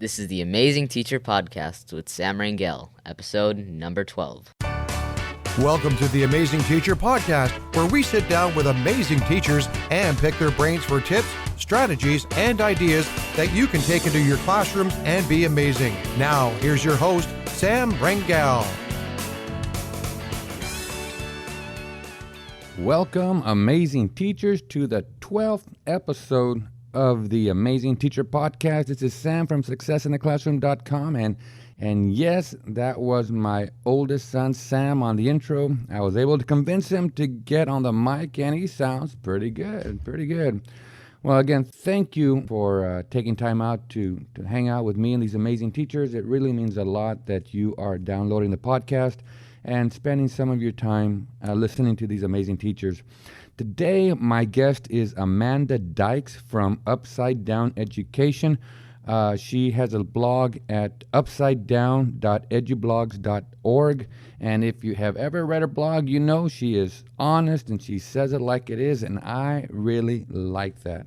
This is the Amazing Teacher Podcast with Sam Rangel, episode number 12. Welcome to the Amazing Teacher Podcast, where we sit down with amazing teachers and pick their brains for tips, strategies, and ideas that you can take into your classrooms and be amazing. Now, here's your host, Sam Rangel. Welcome, amazing teachers, to the 12th episode of the Amazing Teacher Podcast. This is Sam from successintheclassroom.com, and yes, that was my oldest son, Sam, on the intro. I was able to convince him to get on the mic, and he sounds pretty good. Well, again, thank you for taking time out to hang out with me and these amazing teachers. It really means a lot that you are downloading the podcast and spending some of your time listening to these amazing teachers. Today, my guest is Amanda Dykes from Upside Down Education. She has a blog at upsidedown.edublogs.org. And if you have ever read her blog, you know she is honest and she says it like it is, and I really like that.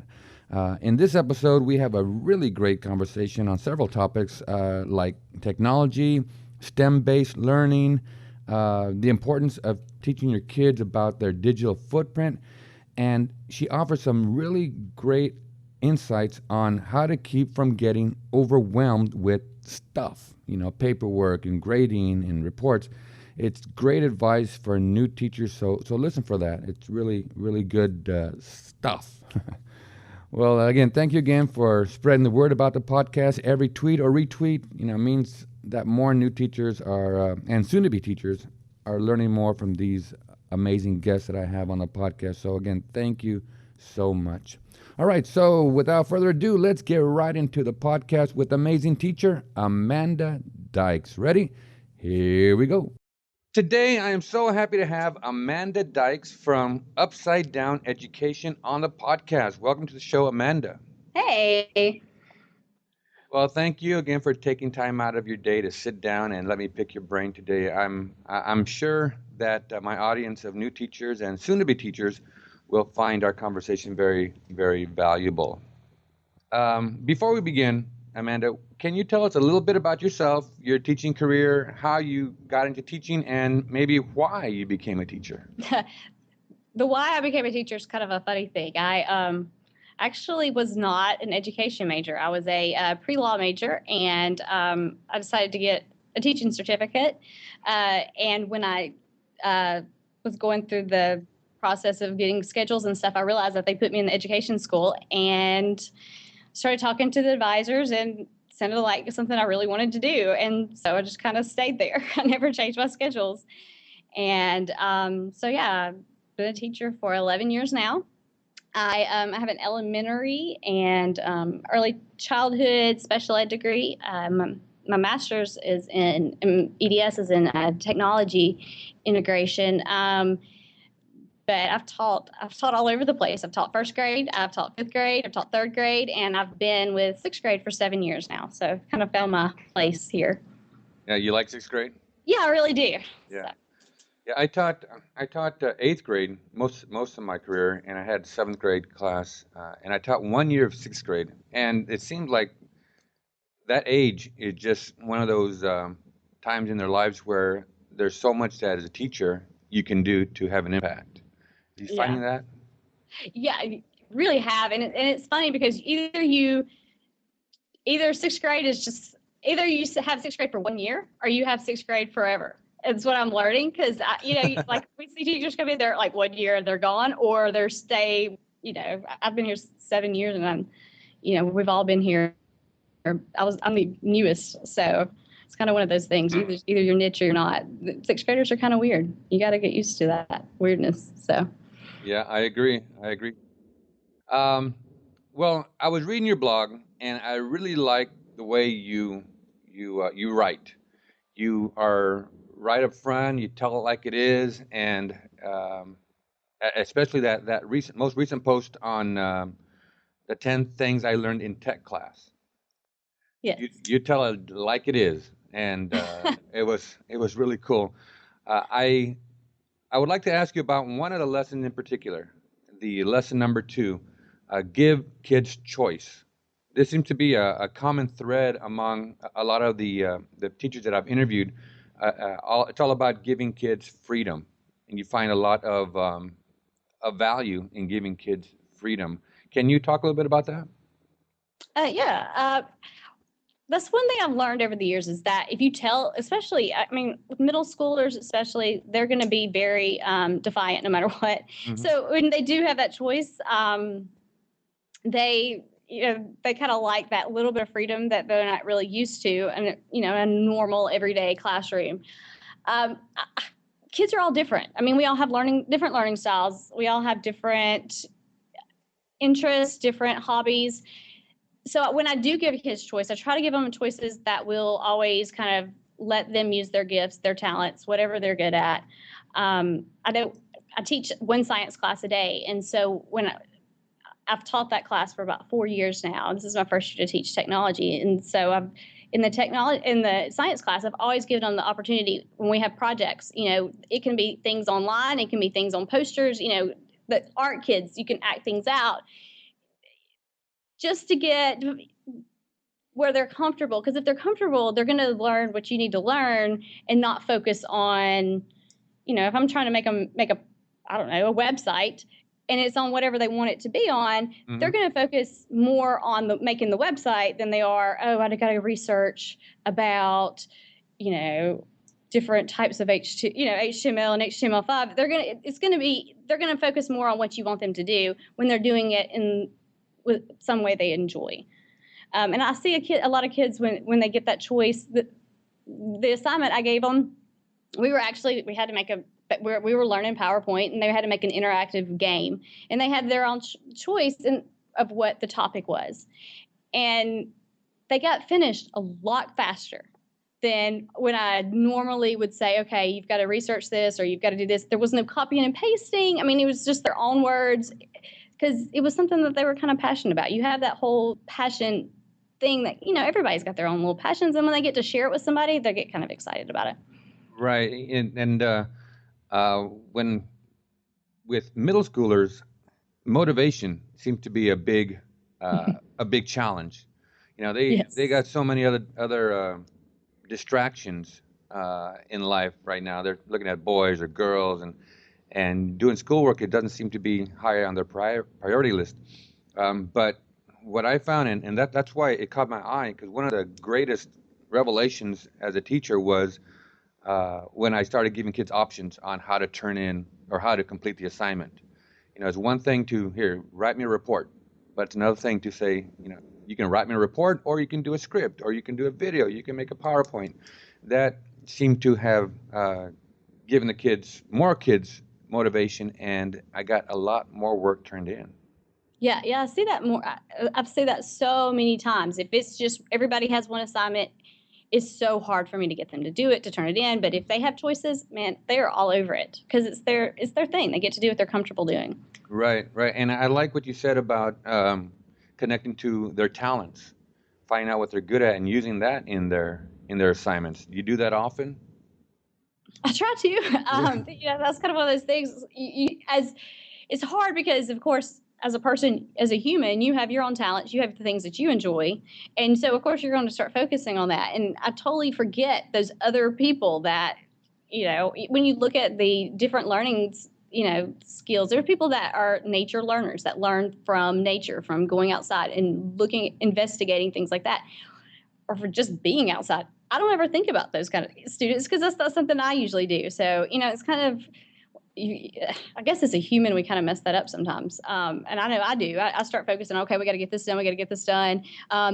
In this episode, we have a really great conversation on several topics like technology, STEM-based learning, the importance of teaching your kids about their digital footprint, and she offers some really great insights on how to keep from getting overwhelmed with stuff, paperwork and grading and reports. It's great advice for new teachers, so listen for that. It's really, really good stuff. Well, again, thank you again for spreading the word about the podcast. Every tweet or retweet, means that more new teachers are, and soon-to-be teachers, are learning more from these amazing guests that I have on the podcast. So again, thank you so much. All right, so without further ado, let's get right into the podcast with amazing teacher Amanda Dykes. Ready? Here we go. Today, I am so happy to have Amanda Dykes from Upside Down Education on the podcast. Welcome to the show, Amanda. Hey. Well, thank you again for taking time out of your day to sit down and let me pick your brain today. I'm sure that my audience of new teachers and soon-to-be teachers will find our conversation very, very valuable. Before we begin, Amanda, can you tell us a little bit about yourself, your teaching career, how you got into teaching, and maybe why you became a teacher? The why I became a teacher is kind of a funny thing. I actually was not an education major. I was a pre-law major, and I decided to get a teaching certificate. And when I was going through the process of getting schedules and stuff, I realized that they put me in the education school and started talking to the advisors, and sounded like something I really wanted to do. And so I just kind of stayed there. I never changed my schedules. And I've been a teacher for 11 years now. I have an elementary and early childhood special ed degree. My master's is in EDS, is in technology integration. But I've taught all over the place. I've taught first grade, I've taught fifth grade, I've taught third grade, and I've been with sixth grade for 7 years now. So I've kind of found my place here. Yeah, you like sixth grade? Yeah, I really do. Yeah. So. Yeah, I taught eighth grade most of my career, and I had seventh grade class, and I taught 1 year of sixth grade. And it seemed like that age is just one of those times in their lives where there's so much that as a teacher you can do to have an impact. Are you finding that? Yeah, I really have, and it's funny because either sixth grade is just either you have sixth grade for 1 year or you have sixth grade forever. It's what I'm learning, because like we see teachers come in there like 1 year and they're gone, or they're stay. I've been here 7 years, and we've all been here. I'm the newest, so it's kind of one of those things. Either you're niche or you're not. The sixth graders are kind of weird. You got to get used to that weirdness. So. Yeah, I agree. Well, I was reading your blog, and I really like the way you write. You are right up front. You tell it like it is, and especially that most recent post on the 10 things I learned in tech class. Yes. You tell it like it is, and it was really cool. I would like to ask you about one of the lessons in particular, the lesson number 2, give kids choice. This seems to be a common thread among a lot of the teachers that I've interviewed. It's all about giving kids freedom, and you find a lot of value in giving kids freedom. Can you talk a little bit about that? Yeah. That's one thing I've learned over the years is that if you tell, especially, I mean, with middle schoolers, especially, they're going to be very defiant no matter what. Mm-hmm. So when they do have that choice, they they kind of like that little bit of freedom that they're not really used to, and a normal everyday classroom. Kids are all different. I mean, we all have different learning styles. We all have different interests, different hobbies. So when I do give kids choice, I try to give them choices that will always kind of let them use their gifts, their talents, whatever they're good at. I teach one science class a day, and so I've taught that class for about 4 years now. This is my first year to teach technology, and so in the science class, I've always given them the opportunity when we have projects. It can be things online, it can be things on posters. That aren't kids, you can act things out, just to get where they're comfortable. Because if they're comfortable, they're going to learn what you need to learn and not focus on, if I'm trying to make them make a website and it's on whatever they want it to be on, mm-hmm. They're going to focus more on making the website than they are, I got to research about, different types of HTML and HTML5. They're going to focus more on what you want them to do when they're doing it with some way they enjoy. And I see a lot of kids when they get that choice. The assignment I gave them, we had to make we were learning PowerPoint, and they had to make an interactive game, and they had their own choice of what the topic was, and they got finished a lot faster than when I normally would say, okay, you've got to research this or you've got to do this. There was no copying and pasting. I mean, it was just their own words, because it was something that they were kind of passionate about. You have that whole passion thing that, everybody's got their own little passions. And when they get to share it with somebody, they get kind of excited about it. Right. And when with middle schoolers, motivation seems to be a big challenge. They got so many other distractions in life right now. They're looking at boys or girls and doing schoolwork. It doesn't seem to be high on their priority list. But what I found, and that's why it caught my eye, because one of the greatest revelations as a teacher was when I started giving kids options on how to turn in or how to complete the assignment. It's one thing to, write me a report, but it's another thing to say, you can write me a report, or you can do a script, or you can do a video, you can make a PowerPoint. That seemed to have given more kids motivation, and I got a lot more work turned in. Yeah, I see that more. I've seen that so many times. If it's just everybody has one assignment, it's so hard for me to get them to do it, to turn it in. But if they have choices, man, they're all over it, because it's their thing. They get to do what they're comfortable doing. Right. And I like what you said about connecting to their talents, finding out what they're good at, and using that in their assignments. Do you do that often? I try to. That's kind of one of those things. It's hard because, of course, as a person, as a human, you have your own talents, you have the things that you enjoy. And so, of course, you're going to start focusing on that. And I totally forget those other people that, when you look at the different learnings, skills, there are people that are nature learners that learn from nature, from going outside and investigating things like that, or for just being outside. I don't ever think about those kind of students, because that's not something I usually do. So, it's kind of, I guess as a human, we kind of mess that up sometimes. And I know I do. I start focusing, okay, we got to get this done. We got to get this done.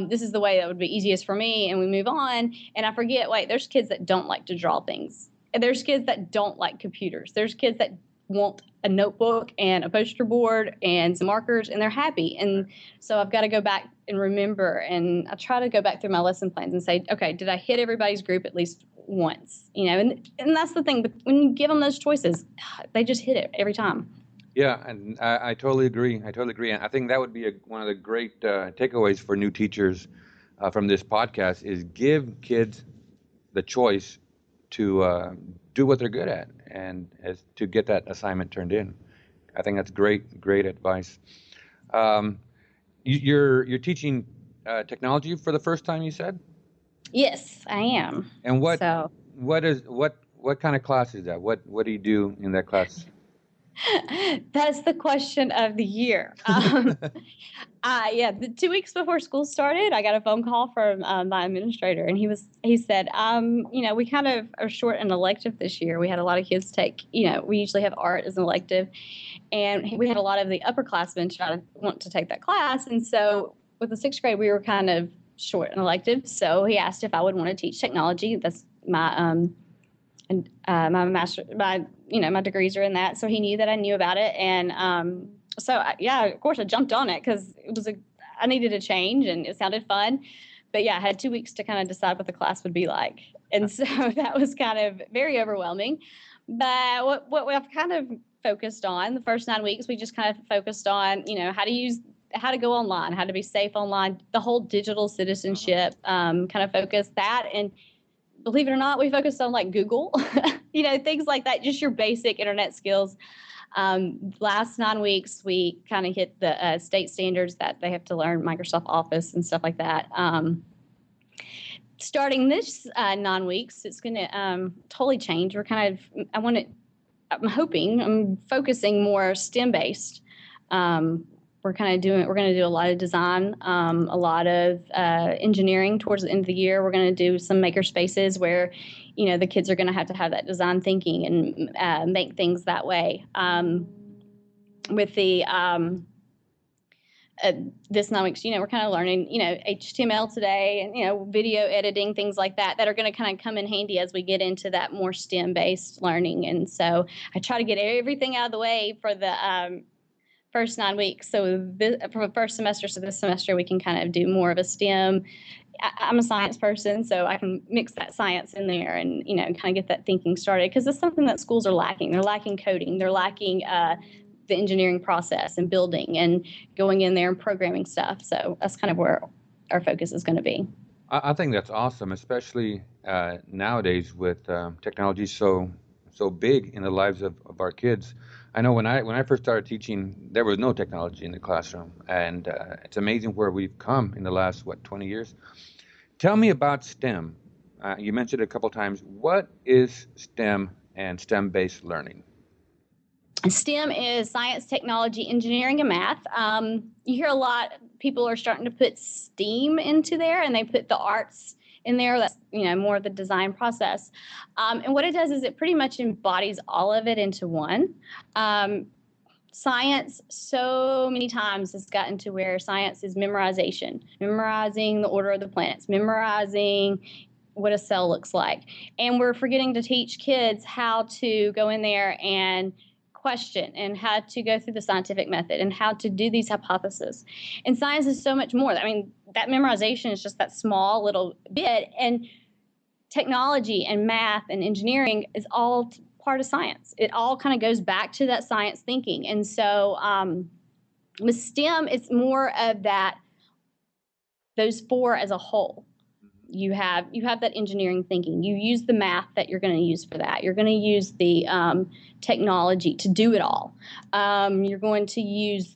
This is the way that would be easiest for me. And we move on. And I forget, wait, there's kids that don't like to draw things. And there's kids that don't like computers. There's kids that want a notebook and a poster board and some markers, and they're happy. And so I've got to go back and remember. And I try to go back through my lesson plans and say, okay, did I hit everybody's group at least once? And that's the thing. But when you give them those choices, they just hit it every time. Yeah, and I totally agree. And I think that would be one of the great takeaways for new teachers from this podcast is give kids the choice to do what they're good at and to get that assignment turned in. I think that's great advice. You're teaching technology for the first time, you said? Yes, I am. And So what kind of class is that? What do you do in that class? that's the question of the year. Yeah, the 2 weeks before school started, I got a phone call from my administrator, and he said, we kind of are short an elective this year. We had a lot of kids take, we usually have art as an elective, and we had a lot of the upperclassmen try to want to take that class, and so with the sixth grade, we were kind of short an elective. So he asked if I would want to teach technology. That's my my master, my degrees are in that. So he knew that I knew about it, and yeah, of course I jumped on it because I needed a change and it sounded fun. But yeah, I had 2 weeks to kind of decide what the class would be like, and so that was kind of very overwhelming. But what I've kind of focused on the first 9 weeks, we just kind of focused on how to go online, how to be safe online, the whole digital citizenship kind of focus that. And believe it or not, we focused on like Google, things like that, just your basic internet skills. Last 9 weeks, we kind of hit the state standards that they have to learn Microsoft Office and stuff like that. Starting this 9 weeks, it's going to totally change. I'm focusing more STEM based. We're going to do a lot of design, a lot of engineering towards the end of the year. We're going to do some maker spaces where, the kids are going to have that design thinking and make things that way. With the this 9 weeks, we're kind of learning, HTML today and, video editing, things like that are going to kind of come in handy as we get into that more STEM-based learning. And so I try to get everything out of the way for the first 9 weeks. So from the first semester to this semester, we can kind of do more of a STEM. I'm a science person, so I can mix that science in there and, kind of get that thinking started, because it's something that schools are lacking. They're lacking coding. They're lacking the engineering process and building and going in there and programming stuff. So that's kind of where our focus is going to be. I think that's awesome, especially nowadays with technology so big in the lives of our kids. I know when I first started teaching, there was no technology in the classroom, and it's amazing where we've come in the last 20 years. Tell me about STEM. You mentioned it a couple times. What is STEM and STEM-based learning? STEM is science, technology, engineering, and math. You hear a lot. People are starting to put STEAM into there, and they put the arts in there. That's more of the design process. And what it does is it pretty much embodies all of it into one. Science so many times has gotten to where science is memorizing the order of the planets, memorizing what a cell looks like. And we're forgetting to teach kids how to go in there and question and how to go through the scientific method and how to do these hypotheses. And science is so much more. I mean, that memorization is just that small little bit. And technology and math and engineering is all part of science. It all kind of goes back to that science thinking. And so with STEM, it's more of that, those four as a whole. You have that engineering thinking. You use the math that you're going to use for that. You're going to use the technology to do it all. You're going to use,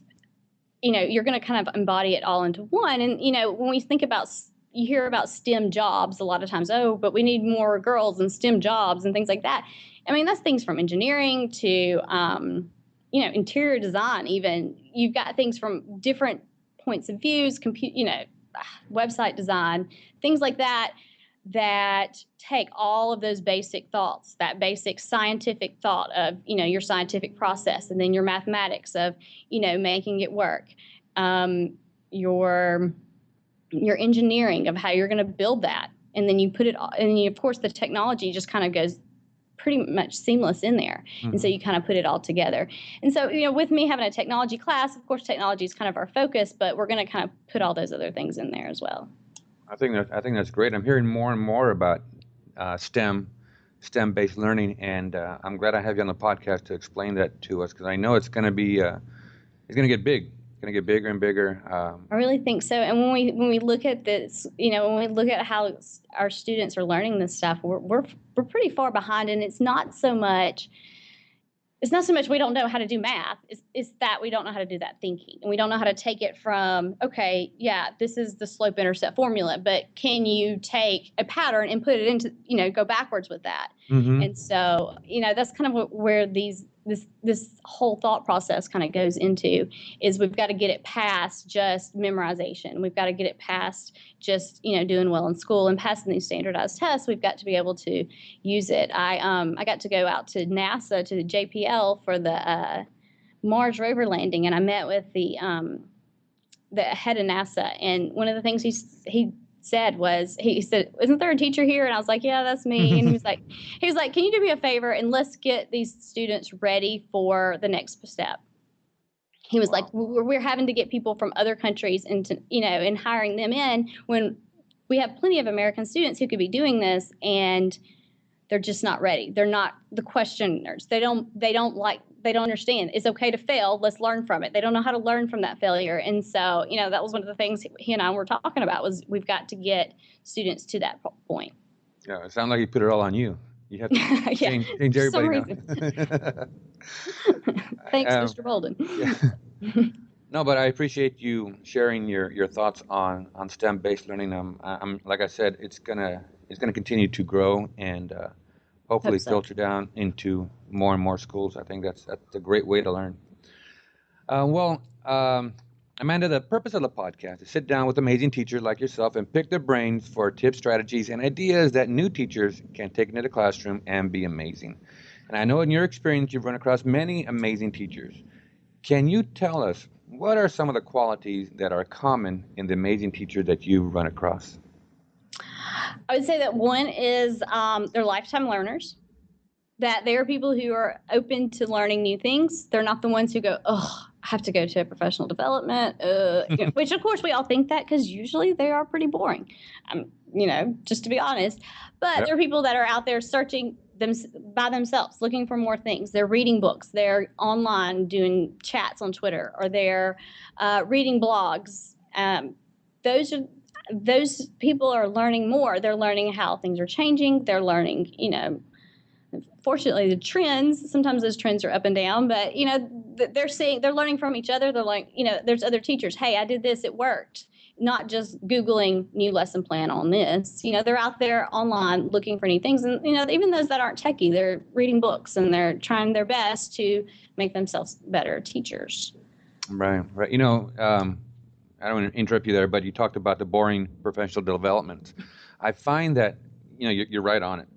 you're going to kind of embody it all into one. And, when we think about, you hear about STEM jobs a lot of times, but we need more girls in STEM jobs and things like that. I mean, that's things from engineering to, interior design even. You've got things from different points of views, website design, things like that take all of those basic thoughts, that basic scientific thought of, your scientific process, and then your mathematics of, making it work, your engineering of how you're going to build that. And then you put it all, and of course the technology just kind of goes pretty much seamless in there. Mm-hmm. And so you kind of put it all together. And so, with me having a technology class, of course, technology is kind of our focus, but we're going to kind of put all those other things in there as well. I think that's great. I'm hearing more and more about STEM-based learning, and I'm glad I have you on the podcast to explain that to us, because I know it's going to be, it's going to get big. It's going to get bigger and bigger. I really think so. And when we look at this, when we look at how our students are learning this stuff, we're pretty far behind. And it's not so much, it's not so much we don't know how to do math, it's that we don't know how to do that thinking. And we don't know how to take it from, okay, yeah, this is the slope intercept formula, but can you take a pattern and put it into, go backwards with that? Mm-hmm. And so, that's kind of where this whole thought process kind of goes into, is we've got to get it past just memorization. We've got to get it past just, doing well in school and passing these standardized tests. We've got to be able to use it. I got to go out to NASA, to the JPL, for the Mars rover landing, and I met with the head of NASA. And one of the things he said was, he said, "Isn't there a teacher here?" And I was like, "Yeah, that's me." And he was like, "Can you do me a favor and let's get these students ready for the next step?" He was like, "We're having to get people from other countries into, and hiring them in when we have plenty of American students who could be doing this, and they're just not ready. They're not the questioners. They don't understand. It's okay to fail. Let's learn from it. They don't know how to learn from that failure." And so, that was one of the things he and I were talking about, was we've got to get students to that point. Yeah, it sounds like you put it all on you. You have to change everybody now. Thanks, Mr. Bolden. Yeah. No, but I appreciate you sharing your thoughts on STEM-based learning. I'm like I said, it's gonna continue to grow and hopefully filter down into more and more schools. I think that's a great way to learn. Amanda, the purpose of the podcast is to sit down with amazing teachers like yourself and pick their brains for tips, strategies, and ideas that new teachers can take into the classroom and be amazing. And I know in your experience, you've run across many amazing teachers. Can you tell us, what are some of the qualities that are common in the amazing teachers that you've run across? I would say that one is they're lifetime learners, that they are people who are open to learning new things. They're not the ones who go, "Oh, I have to go to a professional development," which of course we all think that, because usually they are pretty boring, just to be honest. But There are people that are out there searching by themselves, looking for more things. They're reading books. They're online doing chats on Twitter, or they're reading blogs. Those people are learning more. They're learning how things are changing. They're learning, fortunately, the trends. Sometimes those trends are up and down, but they're learning from each other. They're like, there's other teachers. Hey, I did this, it worked. Not just Googling new lesson plan on this. They're out there online looking for new things. And, even those that aren't techie, they're reading books and they're trying their best to make themselves better teachers. Right. I don't want to interrupt you there, but you talked about the boring professional development. I find that, you're right on it.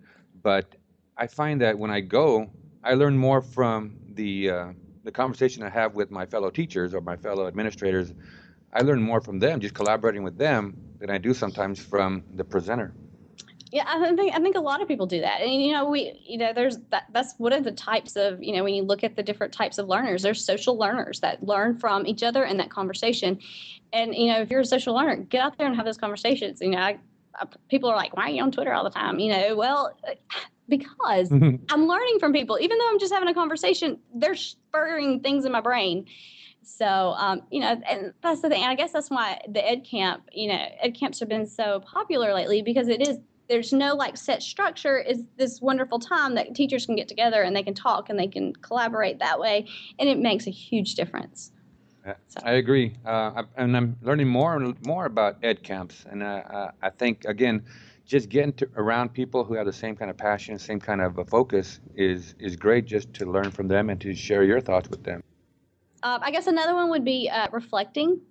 But I find that when I go, I learn more from the conversation I have with my fellow teachers or my fellow administrators. I learn more from them, just collaborating with them, than I do sometimes from the presenter. Yeah, I think a lot of people do that. And, there's that's one of the types of, when you look at the different types of learners, there's social learners that learn from each other in that conversation. And, if you're a social learner, get out there and have those conversations. People are like, "Why are you on Twitter all the time?" Well, because I'm learning from people. Even though I'm just having a conversation, they're spurring things in my brain. So, and that's the thing. I guess that's why the ed camps have been so popular lately, because there's no set structure. Is this wonderful time that teachers can get together and they can talk and they can collaborate that way. And it makes a huge difference. So. I agree. And I'm learning more and more about ed camps. And I think, again, just getting around people who have the same kind of passion, same kind of a focus is great, just to learn from them and to share your thoughts with them. I guess another one would be reflecting.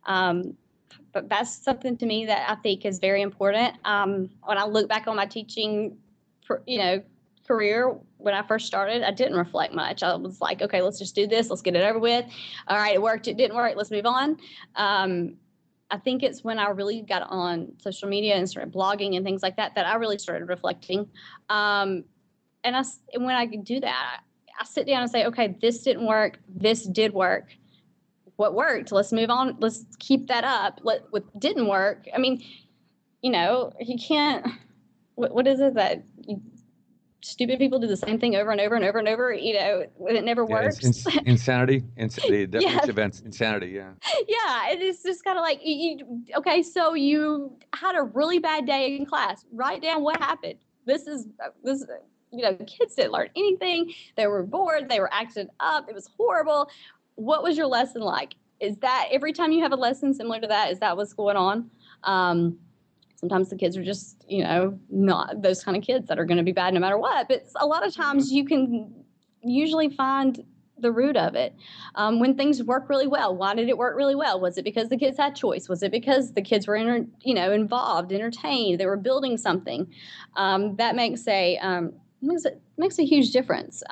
But that's something to me that I think is very important. When I look back on my teaching, career, when I first started, I didn't reflect much. I was like, okay, let's just do this. Let's get it over with. All right, it worked. It didn't work. Let's move on. I think it's when I really got on social media and started blogging and things like that, that I really started reflecting. And when I do that, I sit down and say, okay, this didn't work. This did work. What worked? Let's move on. Let's keep that up. What didn't work? I mean, you can't, what is it that stupid people do the same thing over and over and over and over, it never works. Insanity. The definition of insanity, yeah. Yeah, it's just kind of like, okay, so you had a really bad day in class. Write down what happened. This is kids didn't learn anything. They were bored. They were acting up. It was horrible. What was your lesson like? Is that every time you have a lesson similar to that, is that what's going on? Sometimes the kids are just, not those kind of kids that are going to be bad no matter what. But a lot of times you can usually find the root of it. When things work really well, why did it work really well? Was it because the kids had choice? Was it because the kids were, involved, entertained? They were building something. That makes a huge difference.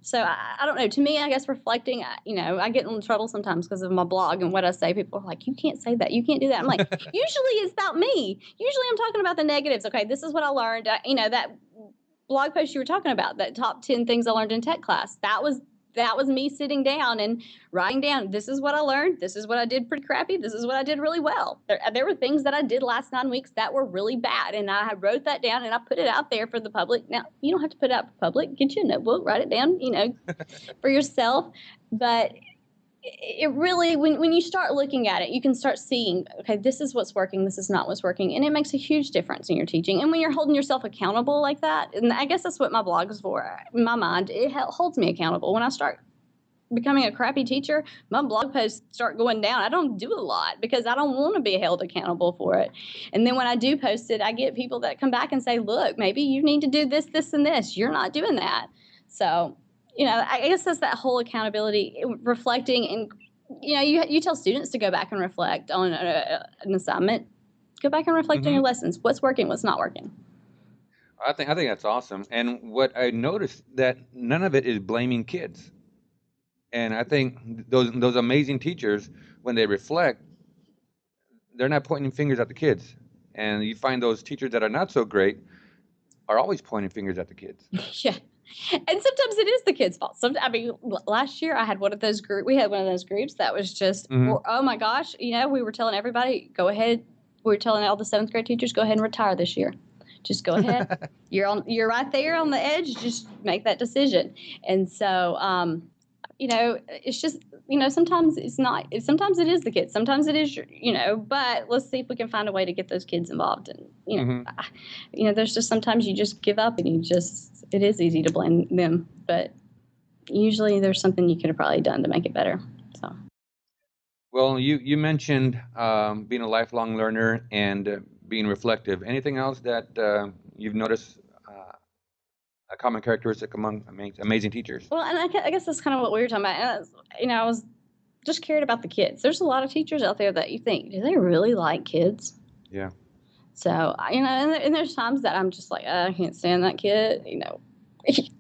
So I don't know. To me, I guess reflecting, I get in trouble sometimes because of my blog and what I say. People are like, you can't say that. You can't do that. I'm like, usually it's about me. Usually I'm talking about the negatives. Okay, this is what I learned. That blog post you were talking about, that top 10 things I learned in tech class. That was me sitting down and writing down, this is what I learned. This is what I did pretty crappy. This is what I did really well. There were things that I did last 9 weeks that were really bad. And I wrote that down and I put it out there for the public. Now, you don't have to put it out for public. Get you a notebook, write it down, for yourself. But it really, when you start looking at it, you can start seeing, okay, this is what's working, this is not what's working. And it makes a huge difference in your teaching. And when you're holding yourself accountable like that, and I guess that's what my blog is for, in my mind, it holds me accountable. When I start becoming a crappy teacher, my blog posts start going down. I don't do a lot because I don't want to be held accountable for it. And then when I do post it, I get people that come back and say, look, maybe you need to do this, this, and this. You're not doing that. So, I guess that's that whole accountability, reflecting, and, you tell students to go back and reflect on an assignment. Go back and reflect on your lessons. What's working, what's not working. I think that's awesome. And what I noticed, that none of it is blaming kids. And I think those amazing teachers, when they reflect, they're not pointing fingers at the kids. And you find those teachers that are not so great are always pointing fingers at the kids. Yeah. And sometimes it is the kids' fault. Last year I had one of those we had one of those groups that was just, oh my gosh, we were telling everybody, go ahead. We were telling all the 7th grade teachers, go ahead and retire this year. Just go ahead. You're right there on the edge. Just make that decision. And so, it's just, sometimes it's not, sometimes it is the kids, sometimes it is, but let's see if we can find a way to get those kids involved. And, there's just sometimes you just give up and it is easy to blame them, but usually there's something you could have probably done to make it better. So. Well, you mentioned being a lifelong learner and being reflective. Anything else that you've noticed a common characteristic among amazing teachers? Well, and I guess that's kind of what we were talking about. And I was just cared about the kids. There's a lot of teachers out there that you think, do they really like kids? Yeah. So, and there's times that I'm just like, I can't stand that kid.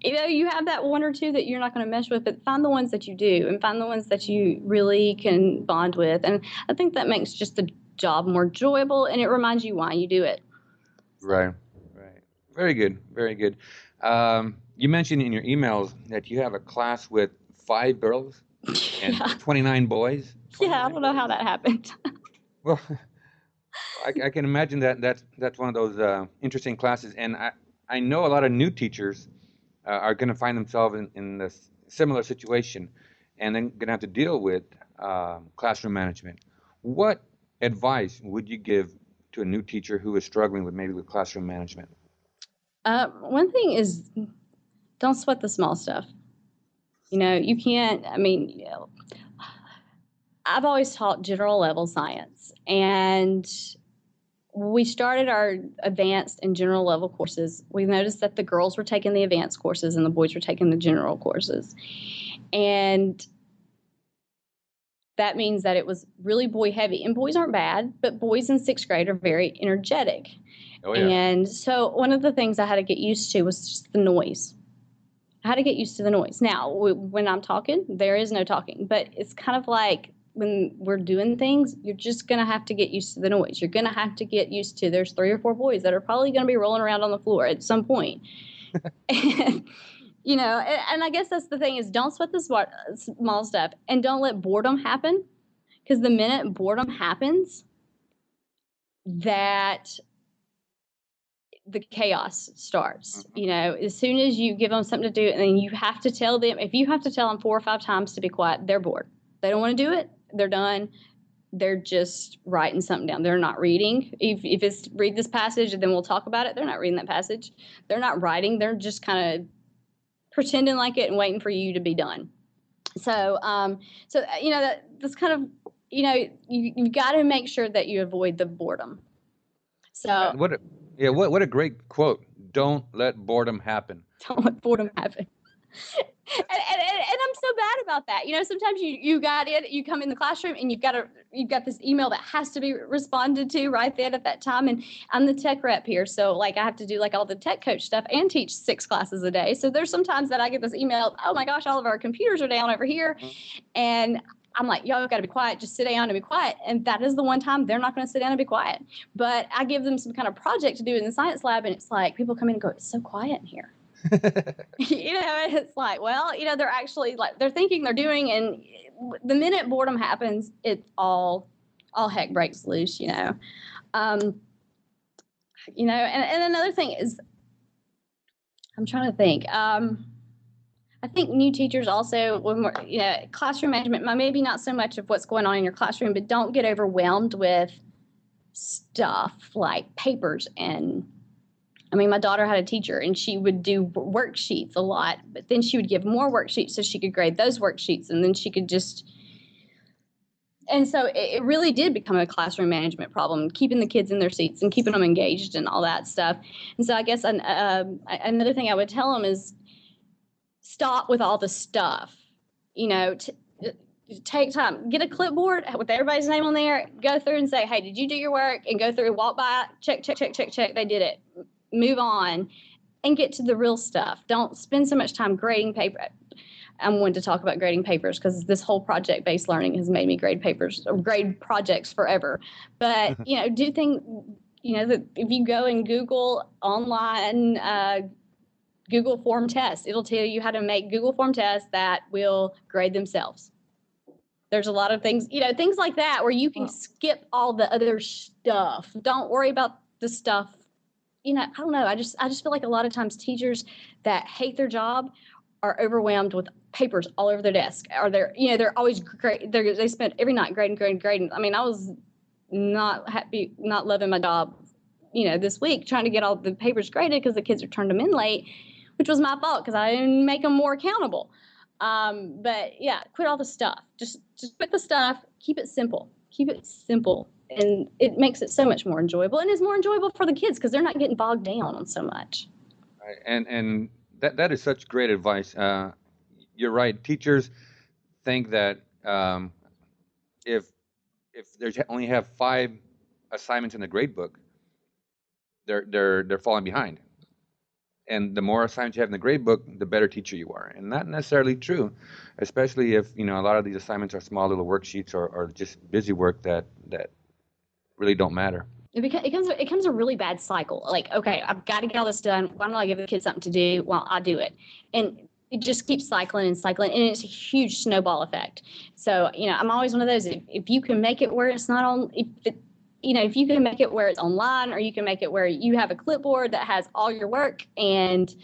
You have that one or two that you're not going to mesh with, but find the ones that you do and find the ones that you really can bond with. And I think that makes just the job more enjoyable, and it reminds you why you do it. Right. Very good. Very good. You mentioned in your emails that you have a class with 5 girls and 29 boys. 29 I don't know how that happened. Well, I can imagine that's one of those interesting classes. And I know a lot of new teachers are going to find themselves in this similar situation, and then going to have to deal with classroom management. What advice would you give to a new teacher who is struggling with classroom management? One thing is, don't sweat the small stuff. You can't, I've always taught general level science, and we started our advanced and general level courses. We noticed that the girls were taking the advanced courses and the boys were taking the general courses. And that means that it was really boy heavy, and boys aren't bad, but boys in 6th grade are very energetic. Oh, yeah. And so one of the things I had to get used to was just the noise. I had to get used to the noise. Now, when I'm talking, there is no talking, but it's kind of like when we're doing things, you're just going to have to get used to the noise. You're going to have to get used to, there's 3 or 4 boys that are probably going to be rolling around on the floor at some point. And I guess that's the thing is, don't sweat the small stuff, and don't let boredom happen, because the minute boredom happens, that the chaos starts. As soon as you give them something to do, and then you have to tell them, if you have to tell them 4 or 5 times to be quiet, they're bored. They don't want to do it. They're done. they're just writing something down. They're not reading. If it's read this passage and then we'll talk about it, they're not reading that passage. They're not writing. They're just kind of pretending like it and waiting for you to be done. So, that's kind of, you've got to make sure that you avoid the boredom. So What a great quote. Don't let boredom happen. don't let boredom happen. And I'm so bad about that. Sometimes you come in the classroom and you've got this email that has to be responded to right then at that time. And I'm the tech rep here. So like I have to do like all the tech coach stuff and teach 6 classes a day. So there's sometimes that I get this email, oh my gosh, all of our computers are down over here. And I'm like, y'all got to be quiet. Just sit down and be quiet. And that is the one time they're not going to sit down and be quiet. But I give them some kind of project to do in the science lab. And it's like, people come in and go, it's so quiet in here. It's like, well, they're actually like, they're thinking, they're doing. And the minute boredom happens, it's all heck breaks loose, and another thing is, I'm trying to think, I think new teachers also, when we're, classroom management, maybe not so much of what's going on in your classroom, but don't get overwhelmed with stuff like papers. And my daughter had a teacher and she would do worksheets a lot, but then she would give more worksheets so she could grade those worksheets. And then she could and so it really did become a classroom management problem, keeping the kids in their seats and keeping them engaged and all that stuff. And so I guess another thing I would tell them is, stop with all the stuff, take time, get a clipboard with everybody's name on there, go through and say, hey, did you do your work? And go through, walk by, check, they did it, move on, and get to the real stuff. Don't spend so much time grading paper. I'm wanting to talk about grading papers because this whole project-based learning has made me grade papers or grade projects forever. But, do things, that if you go and Google online, Google form tests. It'll tell you how to make Google form tests that will grade themselves. There's a lot of things, things like that where you can skip all the other stuff. Don't worry about the stuff. I don't know. I just feel like a lot of times teachers that hate their job are overwhelmed with papers all over their desk. Or they're always great. They spend every night grading. I was not happy, not loving my job, this week trying to get all the papers graded because the kids are turned them in late, which was my fault because I didn't make them more accountable. But yeah, quit all the stuff. Just quit the stuff. Keep it simple. And it makes it so much more enjoyable, and it's more enjoyable for the kids because they're not getting bogged down on so much. Right. And that is such great advice. You're right. Teachers think that if they only have 5 assignments in the grade book, they're falling behind. And the more assignments you have in the grade book, the better teacher you are. And not necessarily true, especially if a lot of these assignments are small little worksheets or just busy work that really don't matter. It becomes a really bad cycle. Like, okay, I've got to get all this done. Why don't I give the kids something to do? Well, I'll do it. And it just keeps cycling, and it's a huge snowball effect. So, I'm always one of those, if you can make it where it's not on, if you can make it where it's online, or you can make it where you have a clipboard that has all your work and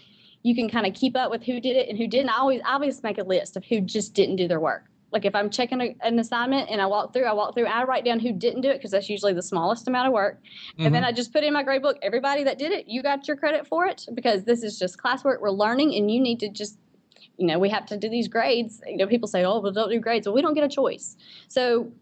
you can kind of keep up with who did it and who didn't. I always make a list of who just didn't do their work. Like if I'm checking an assignment and I walk through, I write down who didn't do it because that's usually the smallest amount of work. Mm-hmm. And then I just put in my grade book, everybody that did it, you got your credit for it because this is just classwork. We're learning and you need to just, we have to do these grades. People say, oh, well, don't do grades. Well, we don't get a choice. So,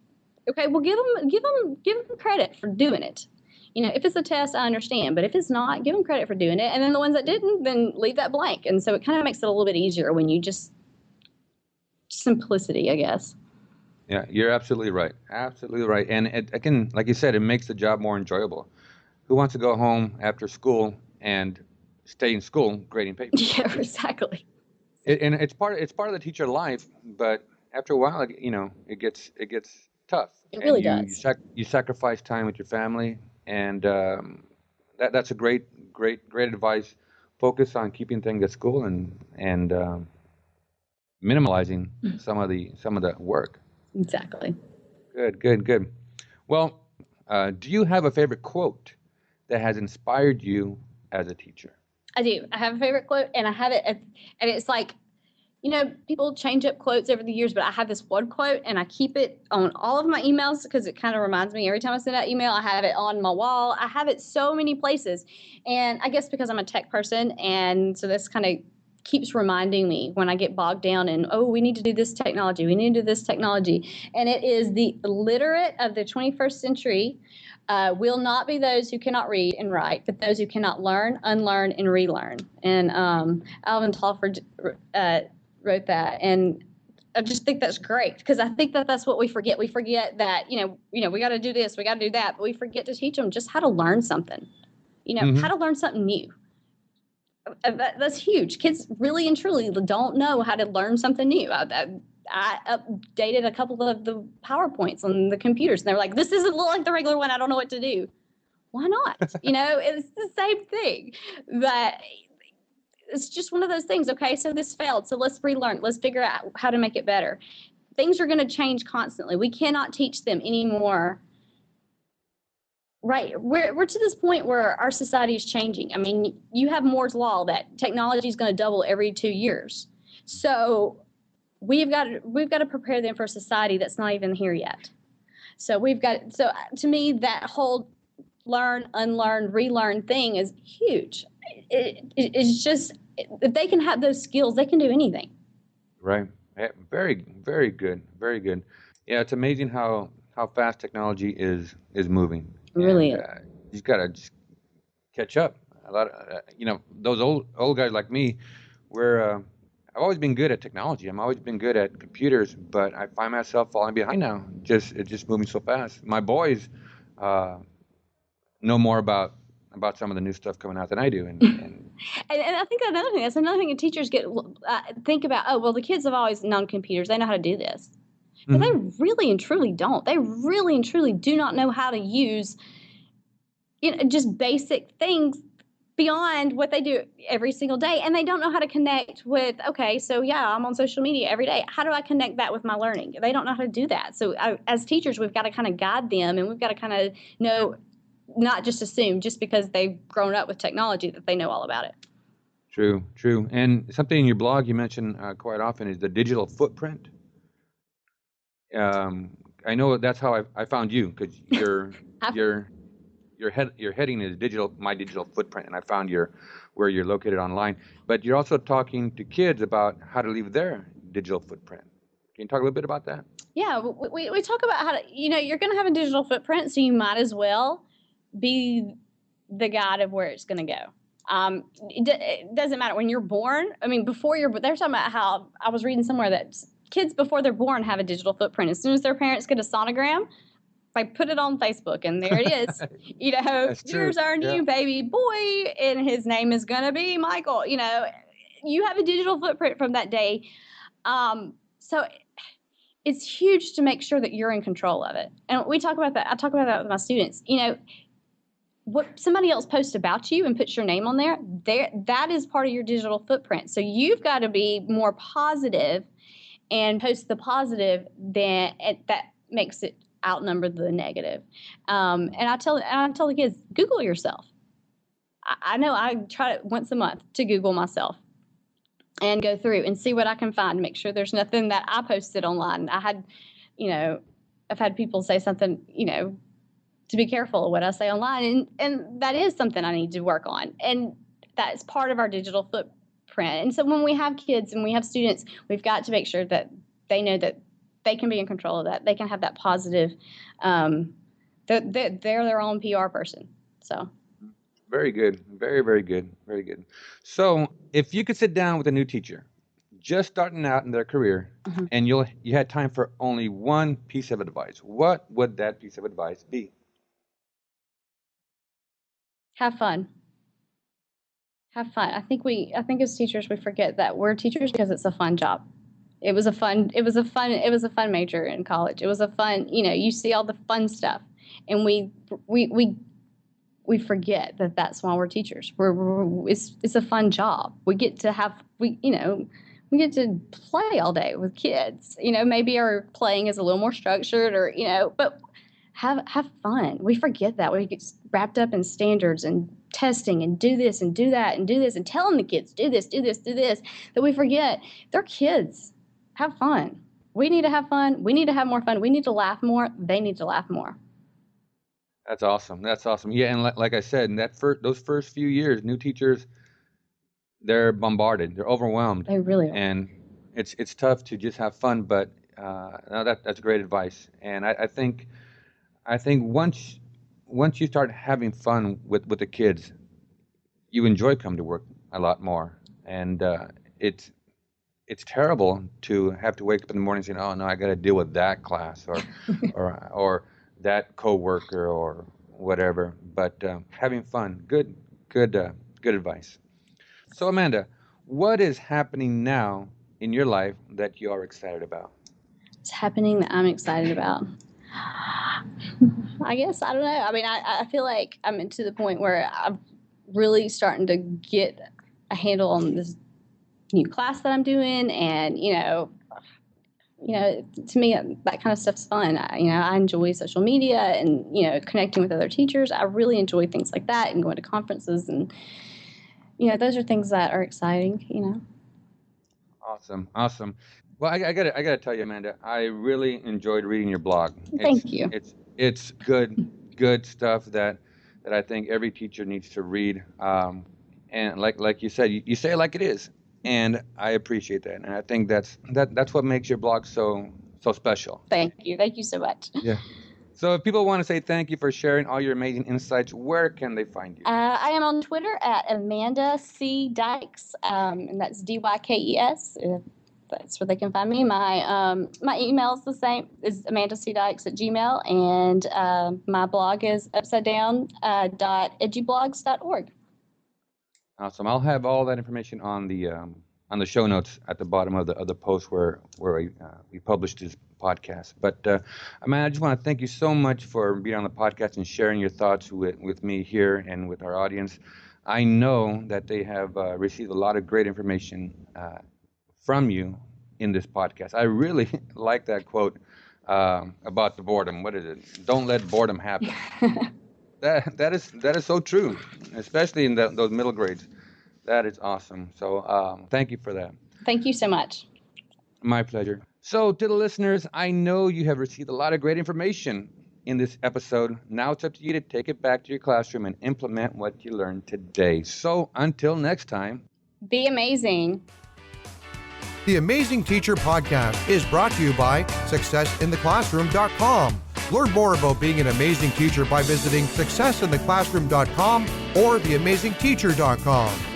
okay, well, give them credit for doing it. If it's a test, I understand. But if it's not, give them credit for doing it. And then the ones that didn't, then leave that blank. And so it kind of makes it a little bit easier when you just simplicity, I guess. Yeah, you're absolutely right. Absolutely right. And again, like you said, it makes the job more enjoyable. Who wants to go home after school and stay in school grading papers? Yeah, exactly. And it's part of the teacher life, but after a while, it gets tough. It really does. You sacrifice time with your family, and that's a great advice. Focus on keeping things at school and minimalizing some of the work. Exactly. Good. Well, do you have a favorite quote that has inspired you as a teacher? I do. I have a favorite quote, and I have it, and it's like people change up quotes over the years, but I have this one quote and I keep it on all of my emails because it kind of reminds me every time I send out email. I have it on my wall. I have it so many places. And I guess because I'm a tech person, and so this kind of keeps reminding me when I get bogged down in, oh, we need to do this technology. We need to do this technology. And it is the illiterate of the 21st century will not be those who cannot read and write, but those who cannot learn, unlearn, and relearn. And Alvin Talford wrote that, and I just think that's great because I think that that's what we forget. We forget that we got to do this, we got to do that, but we forget to teach them just how to learn something. How to learn something new. That's huge. Kids really and truly don't know how to learn something new. I updated a couple of the PowerPoints on the computers, and they're like, "This doesn't look like the regular one. I don't know what to do." Why not? It's the same thing. But it's just one of those things. Okay, so this failed. So let's relearn. Let's figure out how to make it better. Things are going to change constantly. We cannot teach them anymore. Right. We're to this point where our society is changing. I mean, you have Moore's Law that technology is going to double every 2 years. So we've got to prepare them for a society that's not even here yet. So to me, that whole learn, unlearn, relearn thing is huge. It's just, if they can have those skills, they can do anything. Right. Very, very good. Very good. Yeah, it's amazing how fast technology is moving. It really is. You just gotta just catch up. A lot of those old guys like me, I've always been good at technology. I've always been good at computers, but I find myself falling behind now. It's just moving so fast. My boys know more about some of the new stuff coming out than I do, and I think that's another thing that teachers think about. Oh, well, the kids have always known computers; they know how to do this. But they really and truly don't. They really and truly do not know how to use just basic things beyond what they do every single day. And they don't know how to connect with, okay, so yeah, I'm on social media every day. How do I connect that with my learning? They don't know how to do that. So as teachers, we've got to kind of guide them, and we've got to kind of know, not just assume just because they've grown up with technology that they know all about it. True. And something in your blog you mention quite often is the digital footprint. I know that's how I found you, because your heading is my digital footprint, and I found where you're located online. But you're also talking to kids about how to leave their digital footprint. Can you talk a little bit about that? Yeah, we talk about how to, you're going to have a digital footprint, so you might as well be the guide of where it's going to go. It doesn't matter when you're born. I mean, they're talking about how I was reading somewhere that kids before they're born have a digital footprint. As soon as their parents get a sonogram, they put it on Facebook, and there it is. Here's our new baby boy, and his name is going to be Michael. You have a digital footprint from that day. So it's huge to make sure that you're in control of it. And we talk about that. I talk about that with my students. What somebody else posts about you and puts your name on there, that is part of your digital footprint. So you've got to be more positive and post the positive, that makes it outnumber the negative. And I tell the kids, Google yourself. I know I try it once a month to Google myself and go through and see what I can find, make sure there's nothing that I posted online. I've had people say something, to be careful of what I say online, and that is something I need to work on. And that's part of our digital footprint. And so when we have kids and we have students, we've got to make sure that they know that they can be in control of that. They can have that positive, they're their own PR person. So. Very good. Very, very good. Very good. So if you could sit down with a new teacher just starting out in their career, and you had time for only one piece of advice, what would that piece of advice be? Have fun. Have fun. I think as teachers we forget that we're teachers because it's a fun job. It was a fun major in college. It was a fun, you see all the fun stuff, and we forget that that's why we're teachers. It's a fun job. We get to play all day with kids. Maybe our playing is a little more structured, but have fun. We forget that. We get wrapped up in standards and testing and do this and do that and do this and telling the kids, do this, that we forget they're kids. Have fun. We need to have fun. We need to have more fun. We need to laugh more. They need to laugh more. That's awesome. That's awesome. Yeah, and like I said, in those first few years, new teachers, they're bombarded. They're overwhelmed. They really are. And it's tough to just have fun, but no, that's great advice. And I think once you start having fun with the kids, you enjoy coming to work a lot more. And it's terrible to have to wake up in the morning saying, "Oh no, I got to deal with that class or that coworker or whatever." But having fun, good advice. So Amanda, what is happening now in your life that you are excited about? It's happening that I'm excited about. I guess, I don't know. I mean, I feel like I'm to the point where I'm really starting to get a handle on this new class that I'm doing, and to me that kind of stuff's fun. I enjoy social media and connecting with other teachers. I really enjoy things like that, and going to conferences, and those are things that are exciting. Awesome. Well, I gotta tell you, Amanda, I really enjoyed reading your blog. Thank you. It's good stuff that I think every teacher needs to read. And like you said, you say it like it is, and I appreciate that. And I think that's what makes your blog so special. Thank you so much. Yeah. So if people want to say thank you for sharing all your amazing insights, where can they find you? I am on Twitter at Amanda C. Dykes, and that's Dykes. That's where they can find me. My email is the same, is amandacdykes@gmail, and my blog is upsidedown.edublogs.org. Awesome. I'll have all that information on the show notes at the bottom of the post where we published this podcast. But Amanda, I just want to thank you so much for being on the podcast and sharing your thoughts with me here and with our audience. I know that they have received a lot of great information from you in this podcast. I really like that quote about the boredom. What is it? Don't let boredom happen. That is so true, especially in those middle grades. That is awesome. So thank you for that. Thank you so much. My pleasure. So to the listeners, I know you have received a lot of great information in this episode. Now it's up to you to take it back to your classroom and implement what you learned today. So until next time, be amazing. The Amazing Teacher Podcast is brought to you by SuccessInTheClassroom.com. Learn more about being an amazing teacher by visiting SuccessInTheClassroom.com or TheAmazingTeacher.com.